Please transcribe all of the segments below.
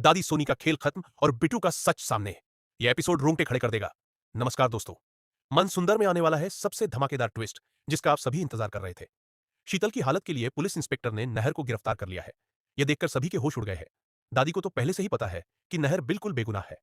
दादी सोनी का खेल खत्म और बिट्टू का सच सामने। यह एपिसोड रोंगटे खड़े कर देगा। नमस्कार दोस्तों, मन सुंदर में आने वाला है सबसे धमाकेदार ट्विस्ट, जिसका आप सभी इंतजार कर रहे थे। शीतल की हालत के लिए पुलिस इंस्पेक्टर ने नहर को गिरफ्तार कर लिया है। यह देखकर सभी के होश उड़ गए हैं। दादी को तो पहले से ही पता है कि नहर बिल्कुल बेगुनाह है,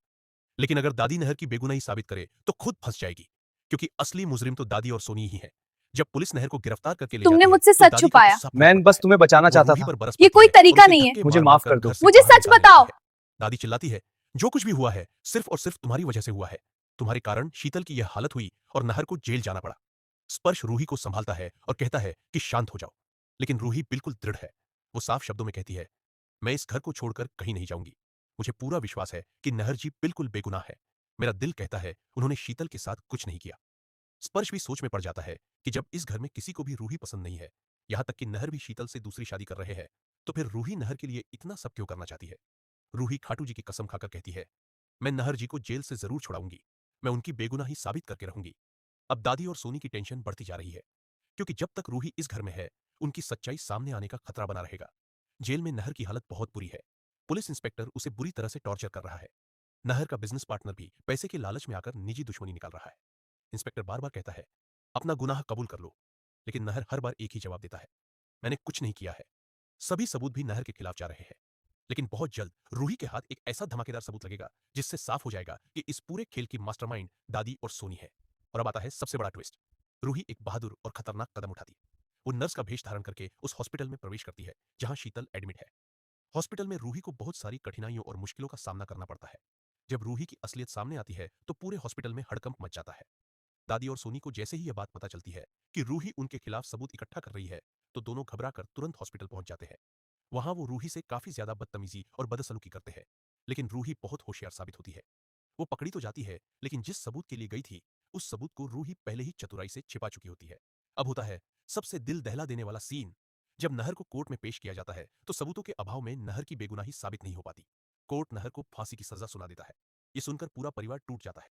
लेकिन अगर दादी नहर की बेगुनाही साबित करे तो खुद फंस जाएगी, क्योंकि असली मुजरिम तो दादी और सोनी ही है। जब पुलिस नहर को गिरफ्तार करके ले तुमने जाती है मुझसे तो सच दादी का छुपाया। गुस्सा मैं फूट बस पड़ता तुम्हें बचाना है। वो चाहता रूही था। पर बरस ये पड़ती कोई है और तरीका उसे नहीं है। धक्के मुझे मार-मार माफ कर कर दो। घर से मुझे बाहर सच निकालने बताओ। लगती है। दादी चिल्लाती है, जो कुछ भी हुआ है सिर्फ और सिर्फ तुम्हारी वजह से हुआ है। तुम्हारे कारण शीतल की यह हालत हुई और नहर को जेल जाना पड़ा। स्पर्श रूही को संभालता है और कहता है कि शांत हो जाओ, लेकिन रूही बिल्कुल दृढ़ है। वो साफ शब्दों में कहती है, मैं इस घर को छोड़कर कहीं नहीं जाऊंगी। मुझे पूरा विश्वास है कि नहर जी बिल्कुल बेगुनाह है। मेरा दिल कहता है उन्होंने शीतल के साथ कुछ नहीं किया। स्पर्श भी सोच में पड़ जाता है कि जब इस घर में किसी को भी रूही पसंद नहीं है, यहां तक कि नहर भी शीतल से दूसरी शादी कर रहे हैं, तो फिर रूही नहर के लिए इतना सब क्यों करना चाहती है। रूही खाटू जी की कसम खाकर कहती है, मैं नहर जी को जेल से जरूर छुड़ाऊंगी। मैं उनकी बेगुनाही साबित करके रहूंगी। अब दादी और सोनी की टेंशन बढ़ती जा रही है, क्योंकि जब तक रूही इस घर में है उनकी सच्चाई सामने आने का खतरा बना रहेगा। जेल में नहर की हालत बहुत बुरी है। पुलिस इंस्पेक्टर उसे बुरी तरह से टॉर्चर कर रहा है। नहर का बिजनेस पार्टनर भी पैसे के लालच में आकर निजी दुश्मनी निकाल रहा है। इंस्पेक्टर बार बार कहता है, अपना गुनाह कबूल कर लो, लेकिन नहर हर बार एक ही जवाब देता है, मैंने कुछ नहीं किया है। सभी सबूत भी नहर के खिलाफ जा रहे हैं, लेकिन बहुत जल्द रूही के हाथ एक ऐसा धमाकेदार सबूत लगेगा जिससे साफ हो जाएगा कि इस पूरे खेल की मास्टरमाइंड दादी और सोनी है। और अब आता है सबसे बड़ा ट्विस्ट। रूही एक बहादुर और खतरनाक कदम उठाती है। वो नर्स का भेष धारण करके उस हॉस्पिटल में प्रवेश करती है जहां शीतल एडमिट है। हॉस्पिटल में रूही को बहुत सारी कठिनाइयों और मुश्किलों का सामना करना पड़ता है। जब रूही की असलियत सामने आती है तो पूरे हॉस्पिटल में हड़कंप मच जाता है। दादी और सोनी को जैसे ही यह बात पता चलती है कि रूही उनके खिलाफ सबूत इकट्ठा कर रही है, तो दोनों घबराकर तुरंत हॉस्पिटल पहुंच जाते हैं। वहां वो रूही से काफी ज्यादा बदतमीजी और बदसलूकी करते हैं, लेकिन रूही बहुत होशियार साबित होती है। वो पकड़ी तो जाती है, लेकिन जिस सबूत के लिए गई थी उस सबूत को रूही पहले ही चतुराई से छिपा चुकी होती है। अब होता है सबसे दिल दहला देने वाला सीन। जब नहर को कोर्ट में पेश किया जाता है तो सबूतों के अभाव में नहर की बेगुनाही साबित नहीं हो पाती। कोर्ट नहर को फांसी की सजा सुना देता है। ये सुनकर पूरा परिवार टूट जाता है।